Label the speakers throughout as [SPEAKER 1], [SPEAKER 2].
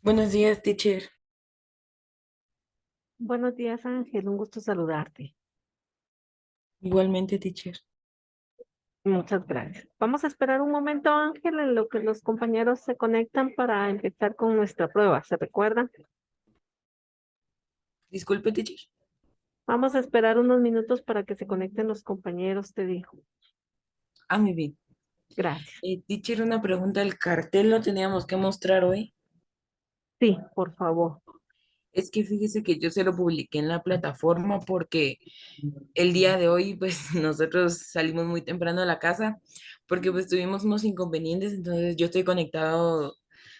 [SPEAKER 1] Buenos días, teacher.
[SPEAKER 2] Buenos días, Ángel. Un gusto saludarte.
[SPEAKER 1] Igualmente, teacher.
[SPEAKER 2] Muchas gracias. Vamos a esperar un momento, Ángel, en lo que los compañeros se conectan para empezar con nuestra prueba. ¿Se recuerdan?
[SPEAKER 1] Disculpe, teacher.
[SPEAKER 2] Vamos a esperar unos minutos para que se conecten los compañeros, te digo.
[SPEAKER 1] Muy bien.
[SPEAKER 2] Gracias.
[SPEAKER 1] Teacher, una pregunta. ¿El cartel lo teníamos que mostrar hoy?
[SPEAKER 2] Sí, por favor.
[SPEAKER 1] Es que fíjese que yo se lo publiqué en la plataforma porque el día de hoy, pues nosotros salimos muy temprano de la casa porque pues tuvimos unos inconvenientes, entonces yo estoy conectado,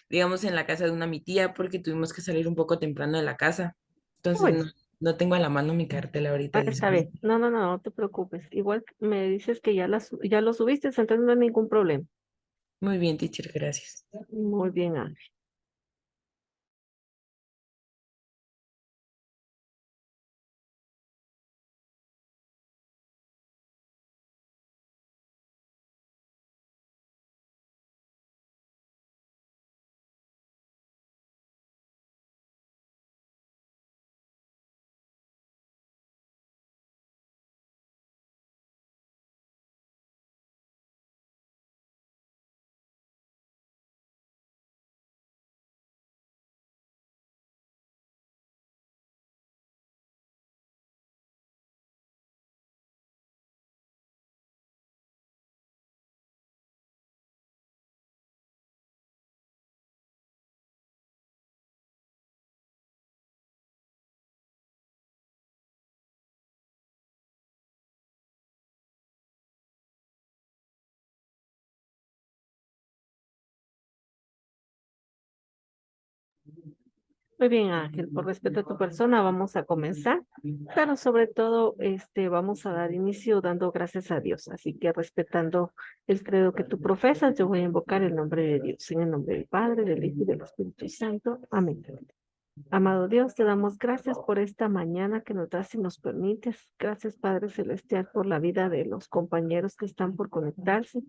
[SPEAKER 1] digamos, en la casa de una mi tía porque tuvimos que salir un poco temprano de la casa. Entonces
[SPEAKER 2] Bueno,
[SPEAKER 1] no tengo a la mano mi cartel ahorita,
[SPEAKER 2] está
[SPEAKER 1] disculpe.
[SPEAKER 2] bien. No te preocupes. Igual me dices que ya lo subiste, entonces no hay ningún problema.
[SPEAKER 1] Muy bien, teacher, gracias.
[SPEAKER 2] Muy bien, Ángel. Muy bien, Ángel, por respeto a tu persona, vamos a comenzar, pero sobre todo, vamos a dar inicio dando gracias a Dios. Así que respetando el credo que tú profesas, yo voy a invocar el nombre de Dios, en el nombre del Padre, del Hijo y del Espíritu Santo. Amén. Amado Dios, te damos gracias por esta mañana que nos das y nos permites. Gracias, Padre Celestial, por la vida de los compañeros que están por conectarse,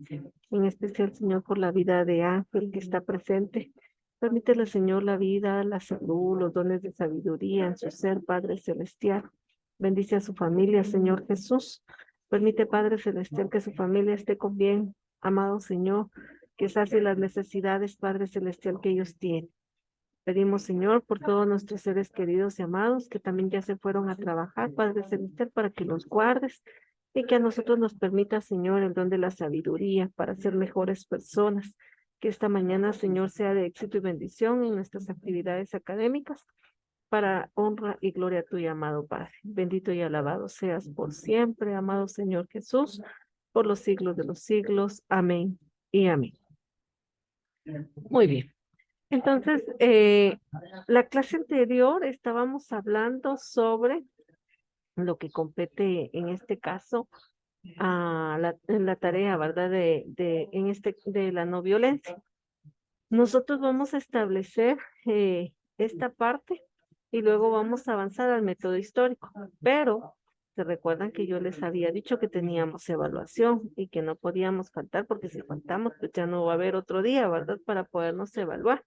[SPEAKER 2] en especial, Señor, por la vida de Ángel que está presente. Permítele, Señor, la vida, la salud, los dones de sabiduría en su ser, Padre Celestial. Bendice a su familia, Señor Jesús. Permite, Padre Celestial, que su familia esté con bien, amado Señor, que sacie las necesidades, Padre Celestial, que ellos tienen. Pedimos, Señor, por todos nuestros seres queridos y amados que también ya se fueron a trabajar, Padre Celestial, para que los guardes y que a nosotros nos permita, Señor, el don de la sabiduría para ser mejores personas. Que esta mañana, Señor, sea de éxito y bendición en nuestras actividades académicas para honra y gloria tuya, amado Padre. Bendito y alabado seas por siempre, amado Señor Jesús, por los siglos de los siglos. Amén y amén. Muy bien. Entonces, la clase anterior estábamos hablando sobre lo que compete en este caso a la tarea, ¿verdad? De la no violencia. Nosotros vamos a establecer esta parte y luego vamos a avanzar al método histórico, pero se recuerdan que yo les había dicho que teníamos evaluación y que no podíamos faltar porque si faltamos, pues ya no va a haber otro día, ¿verdad? Para podernos evaluar.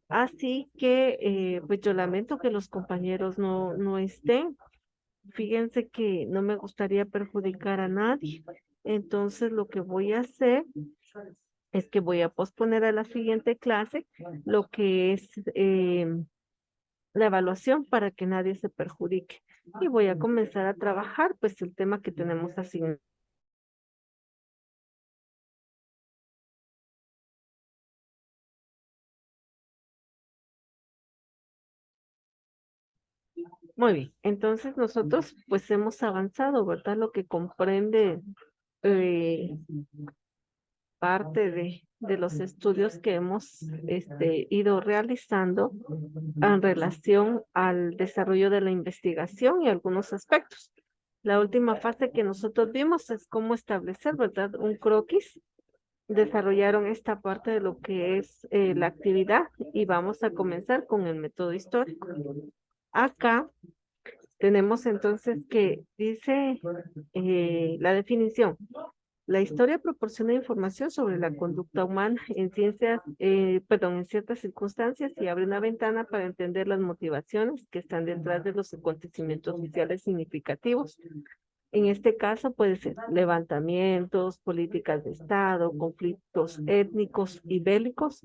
[SPEAKER 2] Así que, pues yo lamento que los compañeros no estén. Fíjense que no me gustaría perjudicar a nadie. Entonces, lo que voy a hacer es que voy a posponer a la siguiente clase lo que es la evaluación para que nadie se perjudique. Y voy a comenzar a trabajar, pues, el tema que tenemos asignado. Muy bien. Entonces, nosotros, pues, hemos avanzado, ¿verdad? Lo que comprende eh, parte de los estudios que hemos ido realizando en relación al desarrollo de la investigación y algunos aspectos. La última fase que nosotros vimos es cómo establecer, ¿verdad? Un croquis. Desarrollaron esta parte de lo que es la actividad y vamos a comenzar con el método histórico. Acá tenemos entonces que dice la definición. La historia proporciona información sobre la conducta humana en en ciertas circunstancias y abre una ventana para entender las motivaciones que están detrás de los acontecimientos sociales significativos. En este caso puede ser levantamientos, políticas de Estado, conflictos étnicos y bélicos,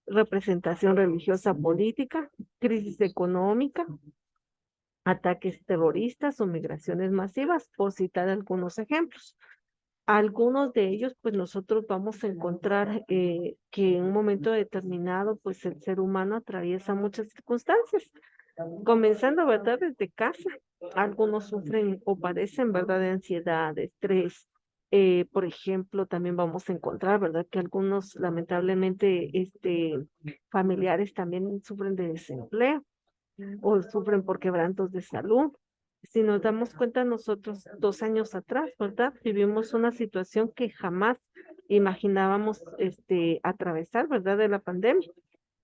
[SPEAKER 2] representación religiosa política, crisis económica, ataques terroristas o migraciones masivas, por citar algunos ejemplos. Algunos de ellos, pues nosotros vamos a encontrar que en un momento determinado, pues el ser humano atraviesa muchas circunstancias, comenzando, ¿verdad? Desde casa. Algunos sufren o padecen, ¿verdad? De ansiedad, de estrés. Por ejemplo, también vamos a encontrar, ¿verdad? Que algunos, lamentablemente, familiares también sufren de desempleo o sufren por quebrantos de salud. Si nos damos cuenta nosotros 2 años atrás, ¿verdad? Vivimos una situación que jamás imaginábamos atravesar, ¿verdad? De la pandemia.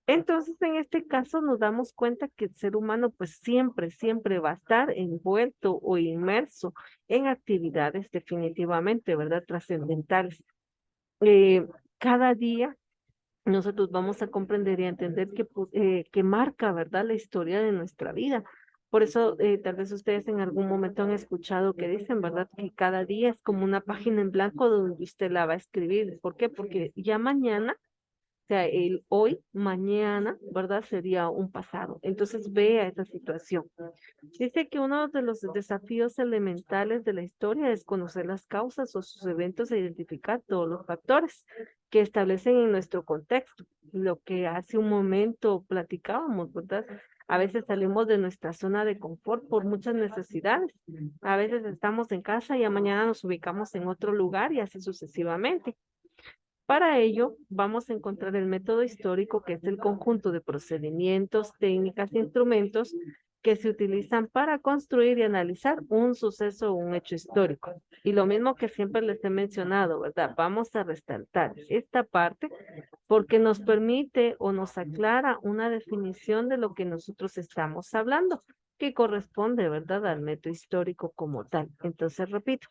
[SPEAKER 2] Entonces, en este caso nos damos cuenta que el ser humano pues siempre, siempre va a estar envuelto o inmerso en actividades definitivamente, ¿verdad? Trascendentales. Eh, Cada día nosotros vamos a comprender y a entender que marca, ¿verdad?, la historia de nuestra vida. Por eso, tal vez ustedes en algún momento han escuchado que dicen, ¿verdad?, que cada día es como una página en blanco donde usted la va a escribir. ¿Por qué? Porque ya mañana, o sea, el hoy, mañana, ¿verdad? Sería un pasado. Entonces, vea esa situación. Dice que uno de los desafíos elementales de la historia es conocer las causas o sus eventos e identificar todos los factores que establecen en nuestro contexto. Lo que hace un momento platicábamos, ¿verdad? A veces salimos de nuestra zona de confort por muchas necesidades. A veces estamos en casa y a mañana nos ubicamos en otro lugar y así sucesivamente. Para ello, vamos a encontrar el método histórico, que es el conjunto de procedimientos, técnicas e instrumentos que se utilizan para construir y analizar un suceso o un hecho histórico. Y lo mismo que siempre les he mencionado, ¿verdad? Vamos a resaltar esta parte porque nos permite o nos aclara una definición de lo que nosotros estamos hablando, que corresponde, ¿verdad?, al método histórico como tal. Entonces, repito,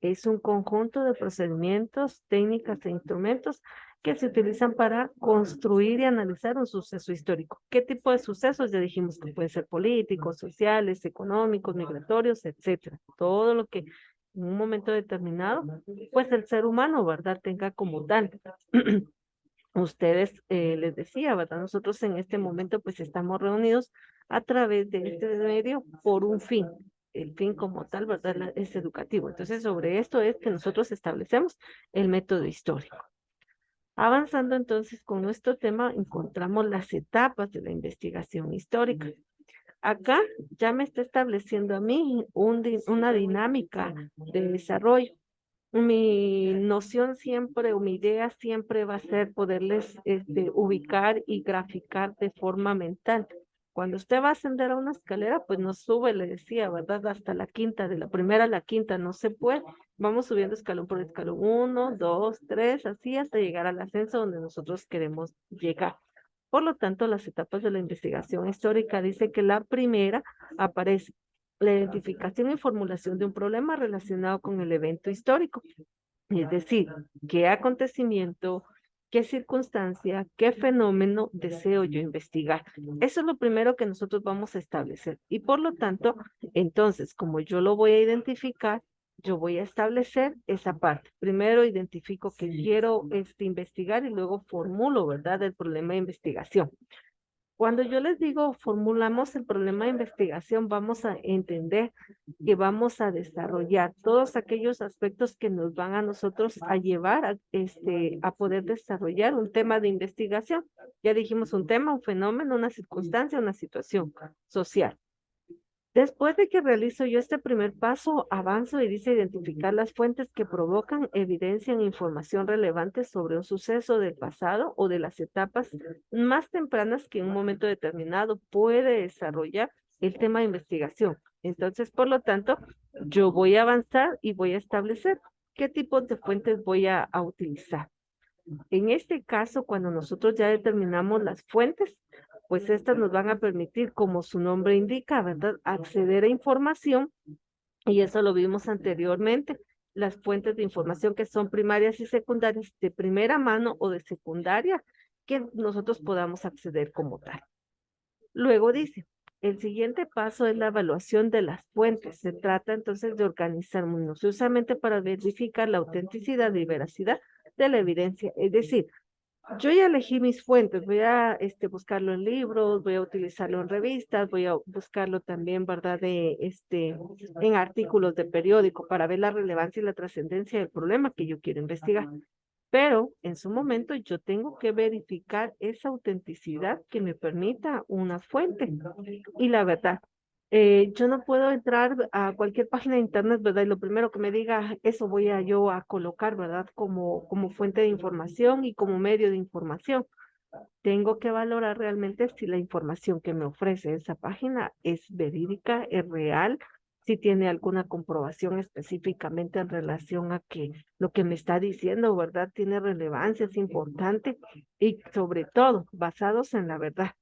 [SPEAKER 2] es un conjunto de procedimientos, técnicas e instrumentos que se utilizan para construir y analizar un suceso histórico. ¿Qué tipo de sucesos? Ya dijimos que pueden ser políticos, sociales, económicos, migratorios, etcétera. Todo lo que en un momento determinado, pues el ser humano, ¿verdad?, tenga como tal. Ustedes, les decía, ¿verdad? Nosotros en este momento pues estamos reunidos a través de este medio por un fin. El fin como tal, ¿verdad? Es educativo. Entonces, sobre esto es que nosotros establecemos el método histórico. Avanzando entonces con nuestro tema, encontramos las etapas de la investigación histórica. Acá ya me está estableciendo a mí una dinámica de desarrollo. Mi noción siempre o mi idea siempre va a ser poderles ubicar y graficar de forma mental. Cuando usted va a ascender a una escalera, pues no sube, le decía, ¿verdad? Hasta la quinta, de la primera a la quinta, no se puede. Vamos subiendo escalón por escalón, uno, dos, tres, así hasta llegar al ascenso donde nosotros queremos llegar. Por lo tanto, las etapas de la investigación histórica dice que la primera aparece la identificación y formulación de un problema relacionado con el evento histórico. Es decir, qué acontecimiento, qué circunstancia, qué fenómeno deseo yo investigar. Eso es lo primero que nosotros vamos a establecer. Y por lo tanto, entonces, como yo lo voy a identificar, yo voy a establecer esa parte. Primero identifico que quiero investigar y luego formulo, ¿verdad?, el problema de investigación. Cuando yo les digo formulamos el problema de investigación, vamos a entender que vamos a desarrollar todos aquellos aspectos que nos van a nosotros a llevar a poder desarrollar un tema de investigación. Ya dijimos un tema, un fenómeno, una circunstancia, una situación social. Después de que realizo yo este primer paso, avanzo y dice identificar las fuentes que provocan, evidencian información relevante sobre un suceso del pasado o de las etapas más tempranas que en un momento determinado puede desarrollar el tema de investigación. Entonces, por lo tanto, yo voy a avanzar y voy a establecer qué tipos de fuentes voy a utilizar. En este caso, cuando nosotros ya determinamos las fuentes, pues estas nos van a permitir, como su nombre indica, ¿verdad?, acceder a información, y eso lo vimos anteriormente. las fuentes de información que son primarias y secundarias de primera mano o de secundaria que nosotros podamos acceder como tal. Luego dice, el siguiente paso es la evaluación de las fuentes. Se trata entonces de organizar minuciosamente para verificar la autenticidad y veracidad de la evidencia. Es decir, yo ya elegí mis fuentes, voy a buscarlo en libros, voy a utilizarlo en revistas, voy a buscarlo también, ¿verdad? En artículos de periódico para ver la relevancia y la trascendencia del problema que yo quiero investigar. Pero en su momento yo tengo que verificar esa autenticidad que me permita una fuente. Y la verdad, yo no puedo entrar a cualquier página de internet, ¿verdad? Y lo primero que me diga, eso voy a yo a colocar, ¿verdad? Como fuente de información y como medio de información. Tengo que valorar realmente si la información que me ofrece esa página es verídica, es real, si tiene alguna comprobación específicamente en relación a que lo que me está diciendo, ¿verdad? Tiene relevancia, es importante y sobre todo basados en la verdad,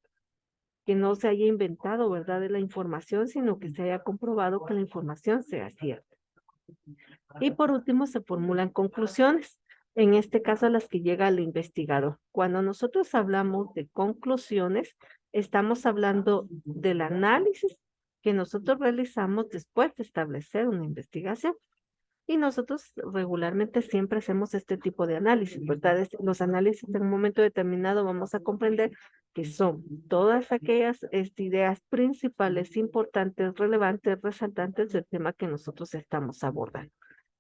[SPEAKER 2] que no se haya inventado, ¿verdad? De la información, sino que se haya comprobado que la información sea cierta. Y por último, se formulan conclusiones, en este caso a las que llega el investigador. Cuando nosotros hablamos de conclusiones, estamos hablando del análisis que nosotros realizamos después de establecer una investigación. Y nosotros regularmente siempre hacemos este tipo de análisis, ¿verdad? Los análisis en un momento determinado vamos a comprender que son todas aquellas ideas principales, importantes, relevantes, resaltantes del tema que nosotros estamos abordando.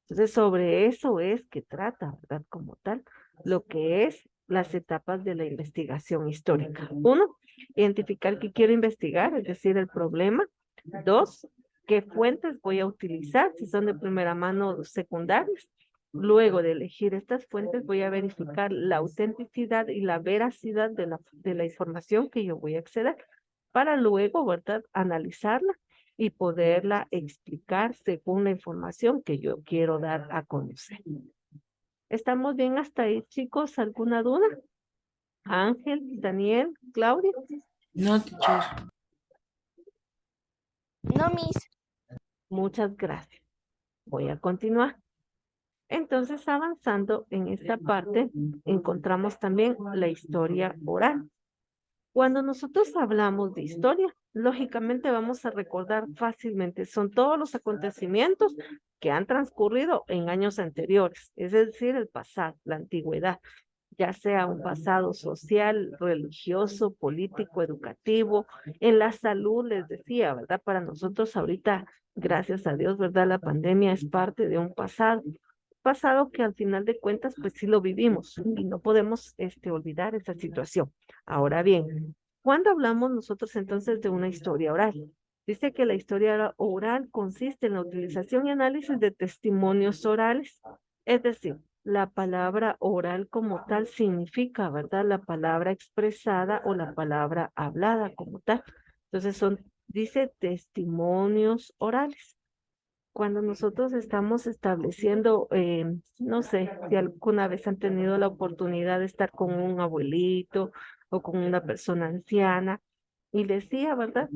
[SPEAKER 2] Entonces, sobre eso es que trata, ¿verdad? Como tal, lo que es las etapas de la investigación histórica. Uno, identificar qué quiero investigar, es decir, el problema. Dos, qué fuentes voy a utilizar, si son de primera mano o secundarias. Luego de elegir estas fuentes, voy a verificar la autenticidad y la veracidad de la información que yo voy a acceder para luego, ¿verdad?, analizarla y poderla explicar según la información que yo quiero dar a conocer. ¿Estamos bien hasta ahí, chicos? ¿Alguna duda? Ángel, Daniel, Claudia.
[SPEAKER 1] No, teacher.
[SPEAKER 3] No, Miss.
[SPEAKER 2] Muchas gracias. Voy a continuar. Entonces, avanzando en esta parte, encontramos también la historia oral. Cuando nosotros hablamos de historia, lógicamente vamos a recordar fácilmente, son todos los acontecimientos que han transcurrido en años anteriores, es decir, el pasado, la antigüedad, ya sea un pasado social, religioso, político, educativo, en la salud, les decía, ¿verdad? Para nosotros ahorita, gracias a Dios, ¿verdad? La pandemia es parte de un pasado que al final de cuentas, pues sí lo vivimos y no podemos olvidar esa situación. Ahora bien, ¿cuándo hablamos nosotros entonces de una historia oral? Dice que la historia oral consiste en la utilización y análisis de testimonios orales, es decir, la palabra oral como tal significa, ¿verdad? La palabra expresada o la palabra hablada como tal. Entonces dice testimonios orales. Cuando nosotros estamos estableciendo, no sé, si alguna vez han tenido la oportunidad de estar con un abuelito o con una persona anciana y decía, ¿verdad?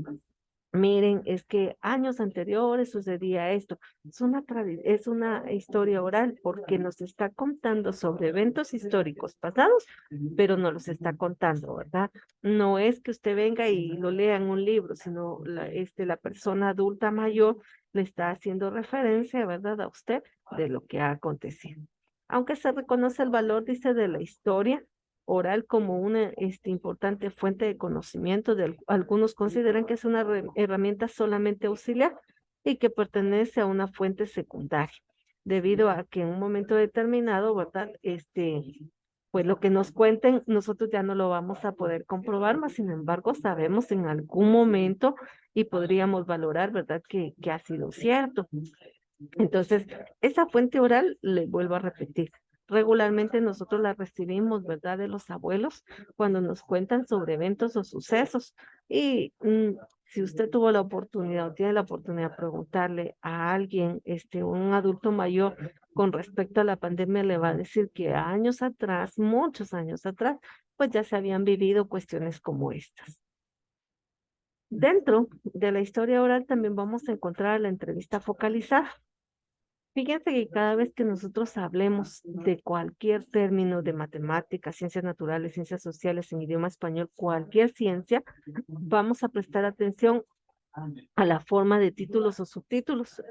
[SPEAKER 2] Miren, es que años anteriores sucedía esto. Es una historia oral porque nos está contando sobre eventos históricos pasados, pero no los está contando, ¿verdad? No es que usted venga y lo lea en un libro, sino la persona adulta mayor le está haciendo referencia, ¿verdad? A usted de lo que ha acontecido. Aunque se reconoce el valor, dice, de la historia oral como una importante fuente de conocimiento. Algunos consideran que es una herramienta solamente auxiliar y que pertenece a una fuente secundaria, debido a que en un momento determinado, ¿verdad? Pues lo que nos cuenten, nosotros ya no lo vamos a poder comprobar, mas sin embargo sabemos en algún momento y podríamos valorar, ¿verdad? Que ha sido cierto. Entonces, esa fuente oral, le vuelvo a repetir, regularmente nosotros la recibimos, ¿verdad? De los abuelos cuando nos cuentan sobre eventos o sucesos. Y si usted tuvo la oportunidad o tiene la oportunidad de preguntarle a alguien, un adulto mayor, con respecto a la pandemia, le va a decir que años atrás, muchos años atrás, pues ya se habían vivido cuestiones como estas. Dentro de la historia oral también vamos a encontrar la entrevista focalizada. Fíjense que cada vez que nosotros hablemos de cualquier término de matemáticas, ciencias naturales, ciencias sociales, en idioma español, cualquier ciencia, vamos a prestar atención a la forma de títulos o subtítulos,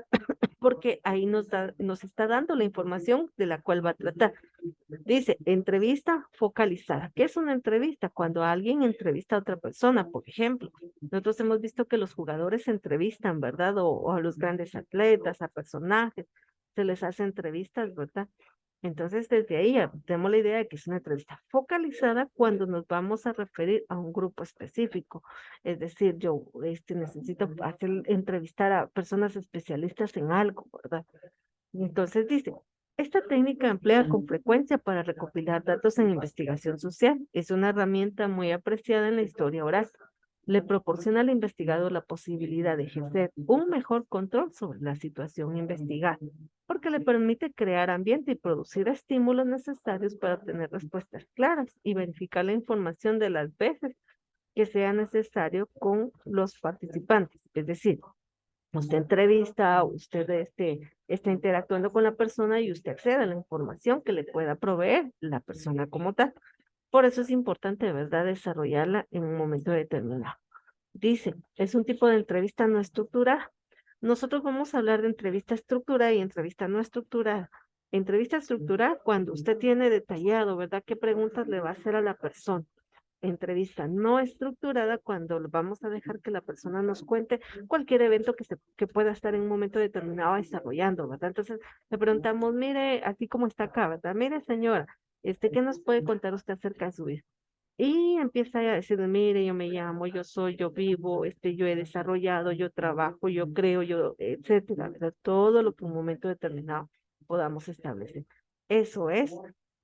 [SPEAKER 2] porque ahí nos está dando la información de la cual va a tratar. Dice, entrevista focalizada. ¿Qué es una entrevista? Cuando alguien entrevista a otra persona, por ejemplo. Nosotros hemos visto que los jugadores se entrevistan, ¿verdad? O a los grandes atletas, a personajes, se les hace entrevistas, ¿verdad? Entonces, desde ahí ya tenemos la idea de que es una entrevista focalizada cuando nos vamos a referir a un grupo específico. Es decir, yo necesito entrevistar a personas especialistas en algo, ¿verdad? Y entonces dice, esta técnica emplea con frecuencia para recopilar datos en investigación social. Es una herramienta muy apreciada en la historia oral. Le proporciona al investigador la posibilidad de ejercer un mejor control sobre la situación investigada, porque le permite crear ambiente y producir estímulos necesarios para obtener respuestas claras y verificar la información de las veces que sea necesario con los participantes. Es decir, usted entrevista, usted está interactuando con la persona y usted accede a la información que le pueda proveer la persona como tal. Por eso es importante, ¿verdad?, desarrollarla en un momento determinado. Dice, es un tipo de entrevista no estructurada. Nosotros vamos a hablar de entrevista estructurada y entrevista no estructurada. Entrevista estructurada cuando usted tiene detallado, ¿verdad?, qué preguntas le va a hacer a la persona. Entrevista no estructurada cuando vamos a dejar que la persona nos cuente cualquier evento que pueda estar en un momento determinado desarrollando, ¿verdad? Entonces le preguntamos, mire, así como está acá, ¿verdad? Mire, señora, ¿qué nos puede contar usted acerca de su vida? Y empieza a decir, mire, yo me llamo, yo soy, yo vivo, yo he desarrollado, yo trabajo, yo creo, yo, etcétera, ¿verdad? Todo lo que en un momento determinado podamos establecer. Eso es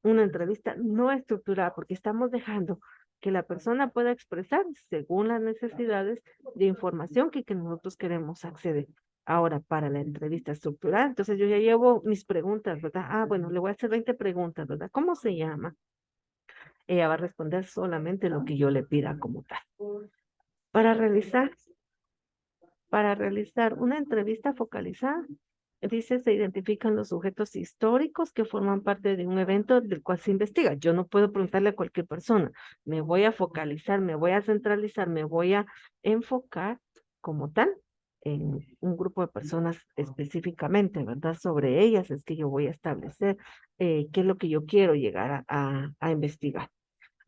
[SPEAKER 2] una entrevista no estructurada, porque estamos dejando que la persona pueda expresar según las necesidades de información que nosotros queremos acceder. Ahora, para la entrevista estructurada, entonces yo ya llevo mis preguntas, ¿verdad? Ah, bueno, le voy a hacer 20 preguntas, ¿verdad? ¿Cómo se llama? Ella va a responder solamente lo que yo le pida como tal. Para realizar, para realizar una entrevista focalizada, dice, se identifican los sujetos históricos que forman parte de un evento del cual se investiga. Yo no puedo preguntarle a cualquier persona. Me voy a focalizar, me voy a centralizar, me voy a enfocar como tal en un grupo de personas específicamente, ¿verdad? Sobre ellas es que yo voy a establecer qué es lo que yo quiero llegar a investigar.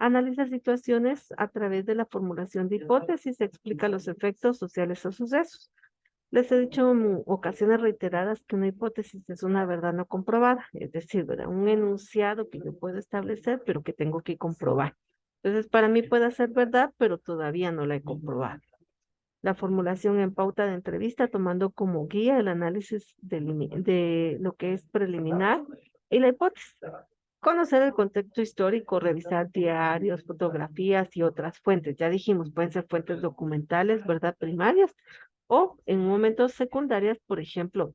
[SPEAKER 2] Analiza situaciones a través de la formulación de hipótesis, explica los efectos sociales o sucesos. Les he dicho en ocasiones reiteradas que una hipótesis es una verdad no comprobada, es decir, ¿verdad?, un enunciado que yo puedo establecer, pero que tengo que comprobar. Entonces, para mí puede ser verdad, pero todavía no la he comprobado. La formulación en pauta de entrevista, tomando como guía el análisis de lo que es preliminar y la hipótesis. Conocer el contexto histórico, revisar diarios, fotografías y otras fuentes. Ya dijimos, pueden ser fuentes documentales, ¿verdad? Primarias o en momentos secundarias, por ejemplo,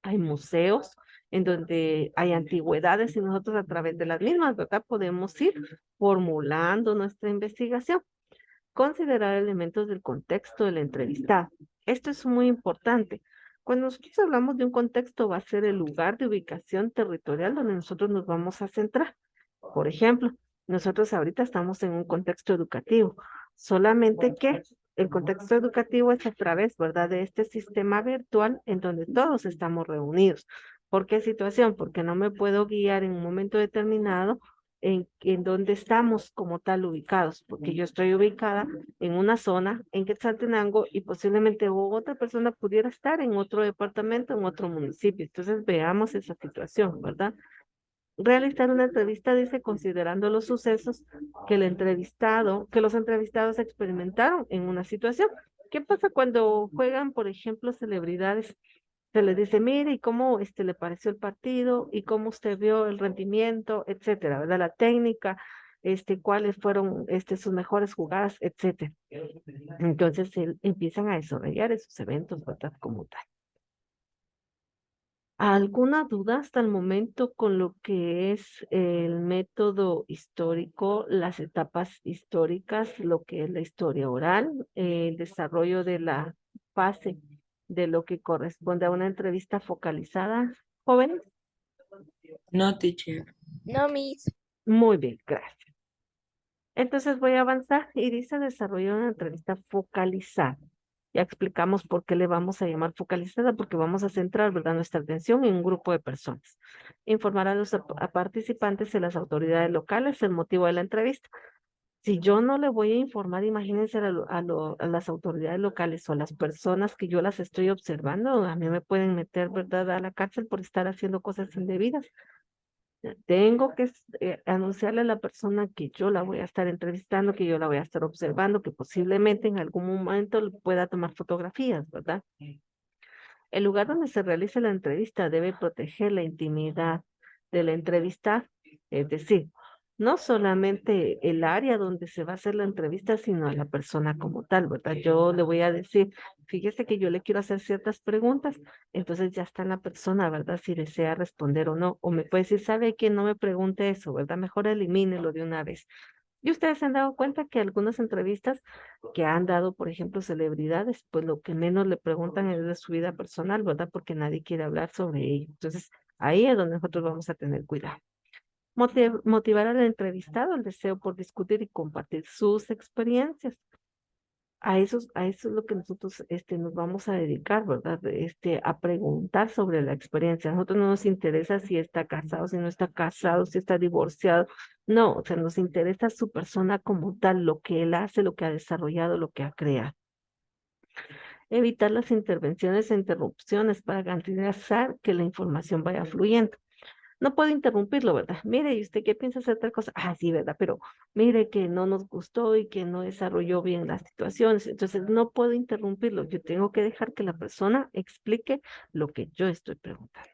[SPEAKER 2] hay museos en donde hay antigüedades y nosotros a través de las mismas, ¿verdad? Podemos ir formulando nuestra investigación. Considerar elementos del contexto del entrevistado. Esto es muy importante. Cuando nosotros hablamos de un contexto, va a ser el lugar de ubicación territorial donde nosotros nos vamos a centrar. Por ejemplo, nosotros ahorita estamos en un contexto educativo, solamente que el contexto educativo es a través, ¿verdad?, de este sistema virtual en donde todos estamos reunidos. ¿Por qué situación? Porque no me puedo guiar en un momento determinado en donde estamos como tal ubicados, porque yo estoy ubicada en una zona en Quetzaltenango y posiblemente otra persona pudiera estar en otro departamento, en otro municipio. Entonces veamos esa situación, ¿verdad? Realizar una entrevista, dice, considerando los sucesos que los entrevistados experimentaron en una situación. ¿Qué pasa cuando juegan, por ejemplo, celebridades? Se les dice, mire, ¿y cómo le pareció el partido? ¿Y cómo usted vio el rendimiento? Etcétera, ¿verdad? La técnica, cuáles fueron sus mejores jugadas, etcétera. Entonces, empiezan a desarrollar esos eventos, ¿verdad? Como tal. ¿Alguna duda hasta el momento con lo que es el método histórico, las etapas históricas, lo que es la historia oral, el desarrollo de la fase de lo que corresponde a una entrevista focalizada? Jóvenes,
[SPEAKER 1] No, teacher.
[SPEAKER 3] No, Miss.
[SPEAKER 2] muy bien, gracias. Entonces voy a avanzar y dice desarrollar una entrevista focalizada. Ya explicamos por qué le vamos a llamar focalizada, porque vamos a centrar, ¿verdad?, nuestra atención en un grupo de personas. Informar a los a participantes y las autoridades locales el motivo de la entrevista. Si yo no le voy a informar, imagínense a las autoridades locales o a las personas que yo las estoy observando, a mí me pueden meter, ¿verdad?, a la cárcel por estar haciendo cosas indebidas. Tengo que anunciarle a la persona que yo la voy a estar entrevistando, que yo la voy a estar observando, que posiblemente en algún momento le pueda tomar fotografías, ¿verdad? El lugar donde se realice la entrevista debe proteger la intimidad del entrevistado, es decir, no solamente el área donde se va a hacer la entrevista, sino a la persona como tal, ¿verdad? Yo le voy a decir, fíjese que yo le quiero hacer ciertas preguntas, entonces ya está la persona, ¿verdad? Si desea responder o no, o me puede decir, ¿sabe que no me pregunte eso, ¿verdad? Mejor elimínelo de una vez. Y ustedes se han dado cuenta que algunas entrevistas que han dado, por ejemplo, celebridades, pues lo que menos le preguntan es de su vida personal, ¿verdad? Porque nadie quiere hablar sobre ello. Entonces, ahí es donde nosotros vamos a tener cuidado. Motivar al entrevistado el deseo por discutir y compartir sus experiencias. A eso es lo que nosotros nos vamos a dedicar, ¿verdad? A preguntar sobre la experiencia. A nosotros no nos interesa si está casado, si no está casado, si está divorciado. No, o sea, nos interesa su persona como tal, lo que él hace, lo que ha desarrollado, lo que ha creado. Evitar las intervenciones e interrupciones para garantizar que la información vaya fluyendo. No puedo interrumpirlo, ¿verdad? Mire, ¿y usted qué piensa hacer tal cosa? Ah, sí, ¿verdad? Pero mire que no nos gustó y que no desarrolló bien las situaciones. Entonces, no puedo interrumpirlo. Yo tengo que dejar que la persona explique lo que yo estoy preguntando.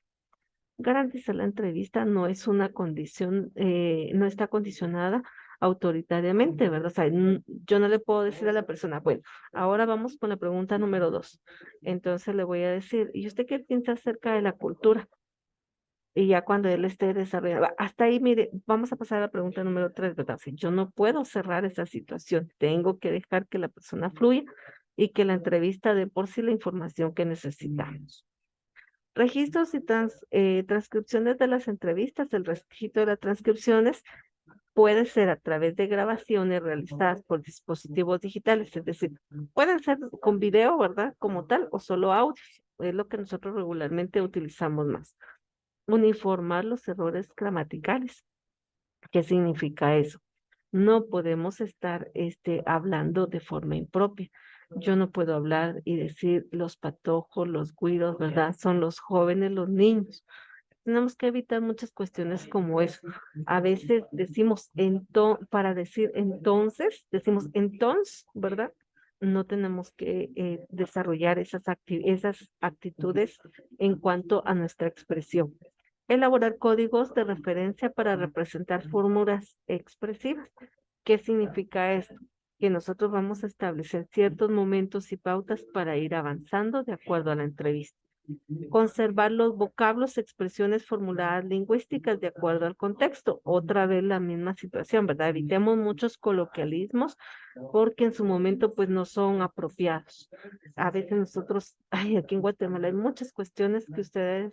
[SPEAKER 2] Garantizar la entrevista no es una condición, no está condicionada autoritariamente, ¿verdad? O sea, yo no le puedo decir a la persona, bueno, ahora vamos con la pregunta número 2. Entonces le voy a decir, ¿y usted qué piensa acerca de la cultura? Y ya cuando él esté desarrollando, hasta ahí, mire, vamos a pasar a la pregunta número 3, ¿verdad? Si yo no puedo cerrar esa situación, tengo que dejar que la persona fluya y que la entrevista dé por sí la información que necesitamos. Registros y transcripciones de las entrevistas. El registro de las transcripciones puede ser a través de grabaciones realizadas por dispositivos digitales, es decir, pueden ser con video, ¿verdad? Como tal, o solo audio. Es lo que nosotros regularmente utilizamos más. Uniformar los errores gramaticales. ¿Qué significa eso? No podemos estar hablando de forma impropia. Yo no puedo hablar y decir los patojos, los güiros, ¿verdad? Son los jóvenes, los niños. Tenemos que evitar muchas cuestiones como eso. A veces decimos para decir entonces, decimos entonces, ¿verdad? No tenemos que desarrollar esas actitudes en cuanto a nuestra expresión. Elaborar códigos de referencia para representar fórmulas expresivas. ¿Qué significa esto? Que nosotros vamos a establecer ciertos momentos y pautas para ir avanzando de acuerdo a la entrevista. Conservar los vocablos, expresiones formuladas lingüísticas de acuerdo al contexto. Otra vez la misma situación, ¿verdad? Evitemos muchos coloquialismos porque en su momento pues no son apropiados. A veces nosotros, ay, aquí en Guatemala hay muchas cuestiones que ustedes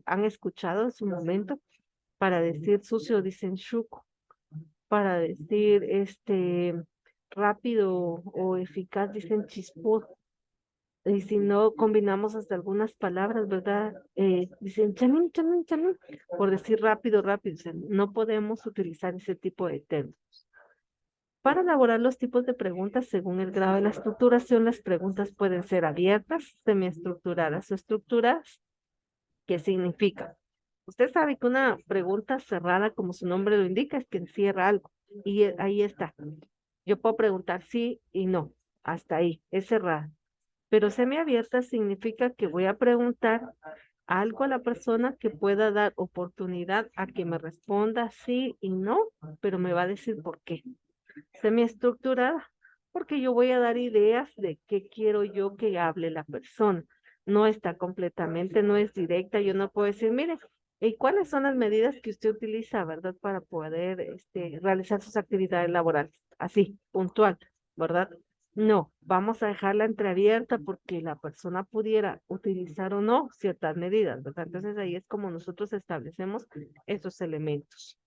[SPEAKER 2] han escuchado en su momento. Para decir sucio dicen chuco, para decir rápido o eficaz dicen chispudo. Y si no combinamos hasta algunas palabras, ¿verdad? Dicen chamin, chamin, chamin, por decir rápido, rápido. O sea, no podemos utilizar ese tipo de términos. Para elaborar los tipos de preguntas según el grado de la estructuración, las preguntas pueden ser abiertas, semiestructuradas o estructuradas. ¿Qué significa? Usted sabe que una pregunta cerrada, como su nombre lo indica, es que encierra algo. Y ahí está. Yo puedo preguntar sí y no. Hasta ahí. Es cerrada. Pero semiabierta significa que voy a preguntar algo a la persona que pueda dar oportunidad a que me responda sí y no, pero me va a decir por qué. Semiestructurada, porque yo voy a dar ideas de qué quiero yo que hable la persona. No está completamente, no es directa. Yo no puedo decir, mire, ¿y cuáles son las medidas que usted utiliza, verdad, para poder realizar sus actividades laborales? Así, puntual, ¿verdad? No, vamos a dejarla entreabierta porque la persona pudiera utilizar o no ciertas medidas, ¿verdad? Entonces ahí es como nosotros establecemos esos elementos.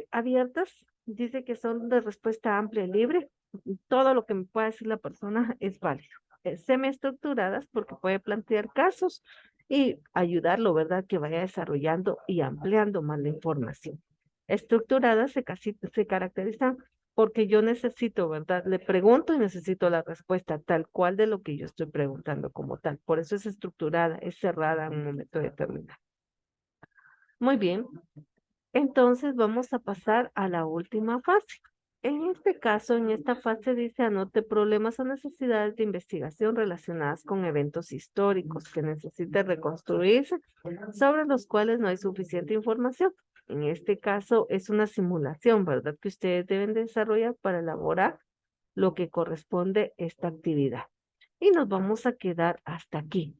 [SPEAKER 2] Abiertas, dice que son de respuesta amplia y libre. Todo lo que me pueda decir la persona es válido. Semiestructuradas porque puede plantear casos y ayudarlo, ¿verdad? Que vaya desarrollando y ampliando más la información. Estructuradas se caracterizan porque yo necesito, ¿verdad? Le pregunto y necesito la respuesta tal cual de lo que yo estoy preguntando como tal. Por eso es estructurada, es cerrada en un momento determinado. Muy bien, entonces vamos a pasar a la última fase. En este caso, en esta fase dice anote problemas o necesidades de investigación relacionadas con eventos históricos que necesite reconstruirse, sobre los cuales no hay suficiente información. En este caso es una simulación, ¿verdad? Que ustedes deben desarrollar para elaborar lo que corresponde a esta actividad. Y nos vamos a quedar hasta aquí.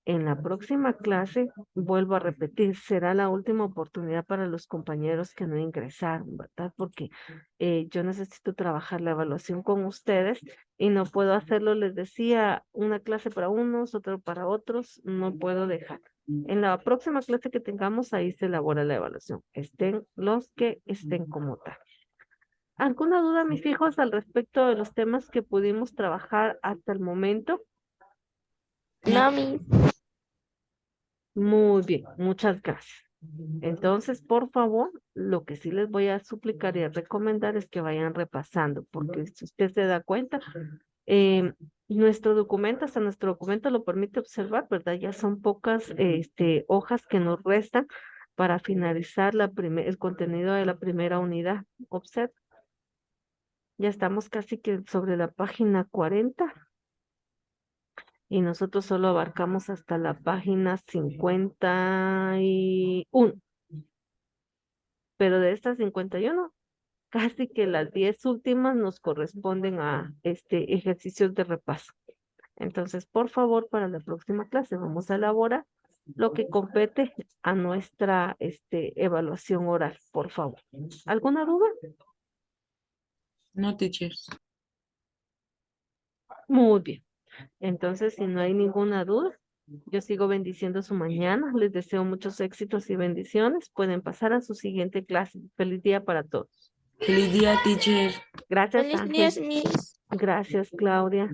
[SPEAKER 2] En la próxima clase, vuelvo a repetir, será la última oportunidad para los compañeros que no ingresaron, ¿verdad? Porque yo necesito trabajar la evaluación con ustedes y no puedo hacerlo, les decía, una clase para unos, otra para otros, no puedo dejar. En la próxima clase que tengamos, ahí se elabora la evaluación. Estén los que estén como tal. ¿Alguna duda, mis hijos, al respecto de los temas que pudimos trabajar hasta el momento?
[SPEAKER 1] No,
[SPEAKER 3] No, Miss.
[SPEAKER 2] Muy bien, muchas gracias. Entonces, por favor, lo que sí les voy a suplicar y a recomendar es que vayan repasando, porque si usted se da cuenta, eh, nuestro documento, hasta nuestro documento lo permite observar, ¿verdad? Ya son pocas hojas que nos restan para finalizar el contenido de la primera unidad. Observe, ya estamos casi que sobre la página 40 y nosotros solo abarcamos hasta la página 51. Pero de estas 51, casi que las 10 últimas nos corresponden a este ejercicio de repaso. Entonces, por favor, para la próxima clase vamos a elaborar lo que compete a nuestra evaluación oral, por favor. ¿Alguna duda?
[SPEAKER 1] no, teachers.
[SPEAKER 2] Muy bien. Entonces, si no hay ninguna duda, yo sigo bendiciendo su mañana. Les deseo muchos éxitos y bendiciones. Pueden pasar a su siguiente clase. Feliz día para todos.
[SPEAKER 1] Feliz día, teacher.
[SPEAKER 2] Gracias,
[SPEAKER 3] Feliz día,
[SPEAKER 2] Ángel.
[SPEAKER 3] Miss.
[SPEAKER 2] Gracias, Claudia.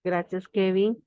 [SPEAKER 2] Gracias, Kevin.